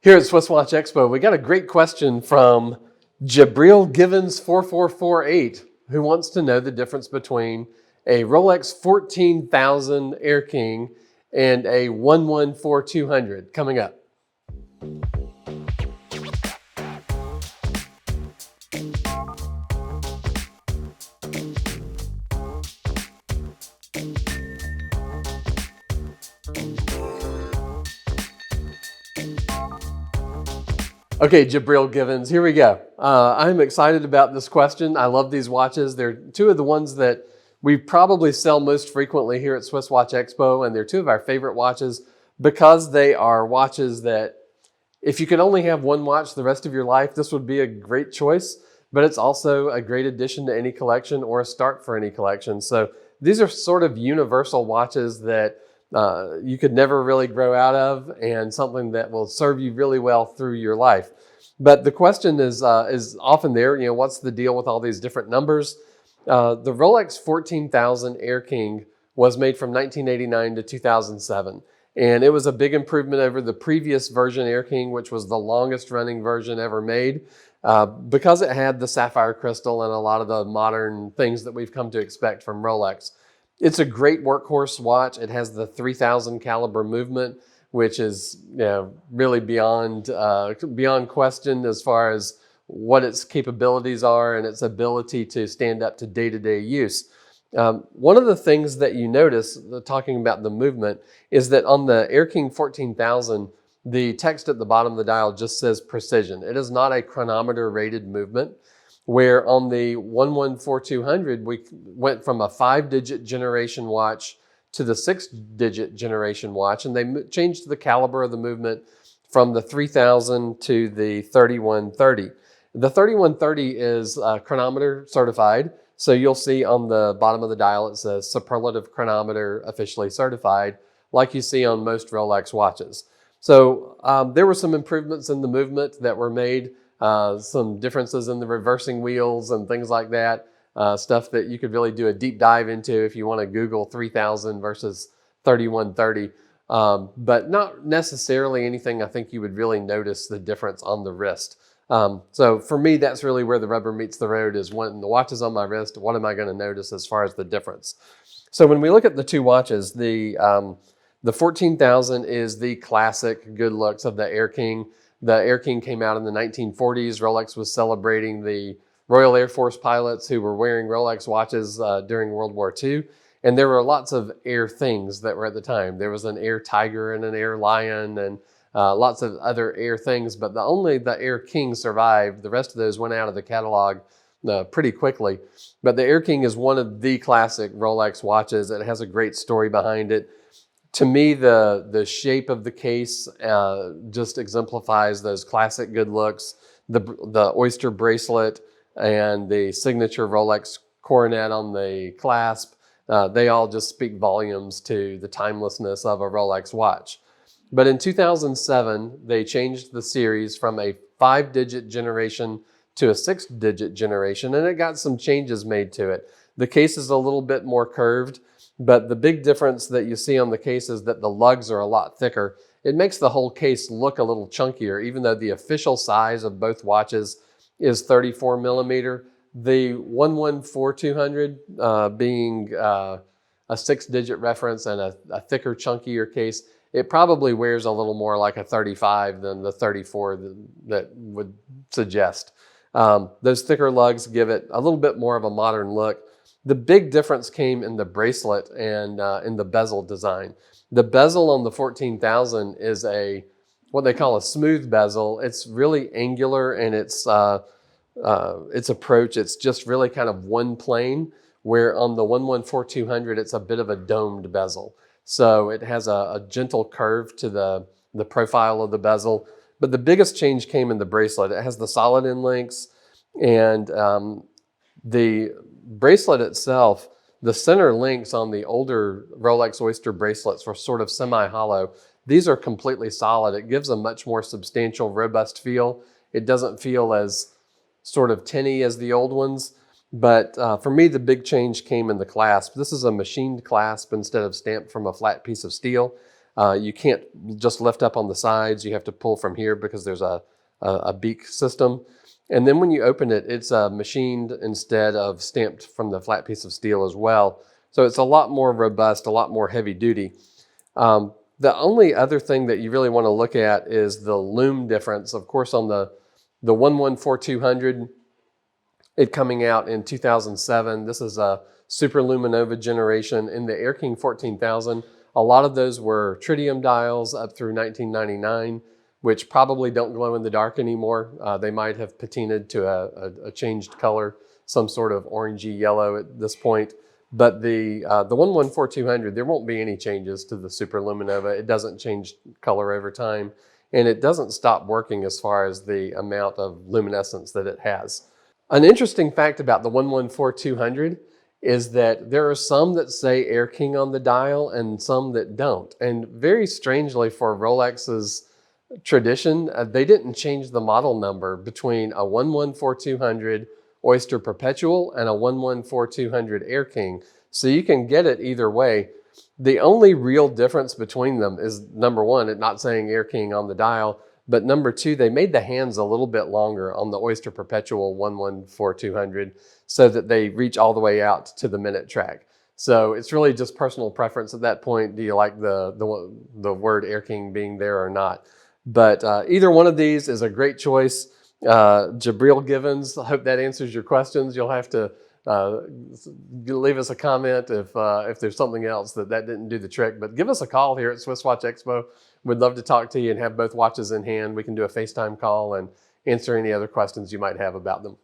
Here at Swiss Watch Expo, we got a great question from Jabril Givens 4448, who wants to know the difference between a Rolex 14,000 Air-King and a 114-200 coming up. Okay, Jabril Givens, here we go. I'm excited about this question. I love these watches. They're two of the ones that we probably sell most frequently here at Swiss Watch Expo, and they're two of our favorite watches because they are watches that if you could only have one watch the rest of your life, this would be a great choice, but it's also a great addition to any collection or a start for any collection. So these are sort of universal watches that you could never really grow out of, and something that will serve you really well through your life. But the question is often there, you know, what's the deal with all these different numbers? The Rolex 14,000 Air-King was made from 1989 to 2007. And it was a big improvement over the previous version Air-King, which was the longest running version ever made, because it had the sapphire crystal and a lot of the modern things that we've come to expect from Rolex. It's a great workhorse watch. It has the 3000 caliber movement, which is, you know, really beyond question as far as what its capabilities are and its ability to stand up to day-to-day use. One of the things that you notice, talking about the movement, is that on the Air-King 14,000, the text at the bottom of the dial just says precision. It is not a chronometer rated movement, where on the 114-200, we went from a 5-digit generation watch to the 6-digit generation watch, and they changed the caliber of the movement from the 3000 to the 3130. The 3130 is chronometer certified, so you'll see on the bottom of the dial it says superlative chronometer officially certified, like you see on most Rolex watches. So there were some improvements in the movement that were made, some differences in the reversing wheels and things like that, stuff that you could really do a deep dive into if you want to Google 3000 versus 3130, but not necessarily anything I think you would really notice the difference on the wrist. So for me, that's really where the rubber meets the road, is when the watch is on my wrist, what am I going to notice as far as the difference? So when we look at the two watches, the 14,000 is the classic good looks of the Air-King. The Air-King came out in the 1940s. Rolex was celebrating the Royal Air Force pilots who were wearing Rolex watches during World War II. And there were lots of Air things that were at the time. There was an Air Tiger and an Air Lion and lots of other Air things, but only the Air-King survived. The rest of those went out of the catalog pretty quickly. But the Air-King is one of the classic Rolex watches. It has a great story behind it. To me, the shape of the case just exemplifies those classic good looks. The oyster bracelet and the signature Rolex coronet on the clasp, they all just speak volumes to the timelessness of a Rolex watch. But in 2007, they changed the series from a 5-digit generation to a 6-digit generation, and it got some changes made to it. The case is a little bit more curved, but the big difference that you see on the case is that the lugs are a lot thicker. It makes the whole case look a little chunkier, even though the official size of both watches is 34 millimeter. The 114-200 being a 6-digit reference and a thicker, chunkier case, it probably wears a little more like a 35 than the 34 that would suggest. Those thicker lugs give it a little bit more of a modern look. The big difference came in the bracelet and in the bezel design. The bezel on the 14,000 is what they call a smooth bezel. It's really angular, and its approach, it's just really kind of one plane, where on the 114-200, it's a bit of a domed bezel. So it has a gentle curve to the profile of the bezel. But the biggest change came in the bracelet. It has the solid end links, and the bracelet itself, the center links on the older Rolex Oyster bracelets were sort of semi-hollow. These are completely solid. It gives a much more substantial, robust feel. It doesn't feel as sort of tinny as the old ones. But for me, the big change came in the clasp. This is a machined clasp instead of stamped from a flat piece of steel. You can't just lift up on the sides. You have to pull from here because there's a beak system. And then when you open it, it's machined instead of stamped from the flat piece of steel as well. So it's a lot more robust, a lot more heavy duty. The only other thing that you really want to look at is the lume difference. Of course, on the 114200, it coming out in 2007. This is a Super Luminova generation. In the Air-King 14000, a lot of those were tritium dials up through 1999, which probably don't glow in the dark anymore. They might have patinaed to a changed color, some sort of orangey yellow at this point. But the 114200, there won't be any changes to the Super Luminova. It doesn't change color over time, and it doesn't stop working as far as the amount of luminescence that it has. An interesting fact about the 114200 is that there are some that say Air-King on the dial and some that don't. And very strangely for Rolex's tradition, they didn't change the model number between a 114200 Oyster Perpetual and a 114200 Air-King. So you can get it either way. The only real difference between them is, number one, it not saying Air-King on the dial, but number two, they made the hands a little bit longer on the Oyster Perpetual 114200 so that they reach all the way out to the minute track. So it's really just personal preference at that point. Do you like the word Air-King being there or not? But either one of these is a great choice. Jabril Givens, I hope that answers your questions. You'll have to leave us a comment if there's something else that didn't do the trick. But give us a call here at Swiss Watch Expo. We'd love to talk to you and have both watches in hand. We can do a FaceTime call and answer any other questions you might have about them.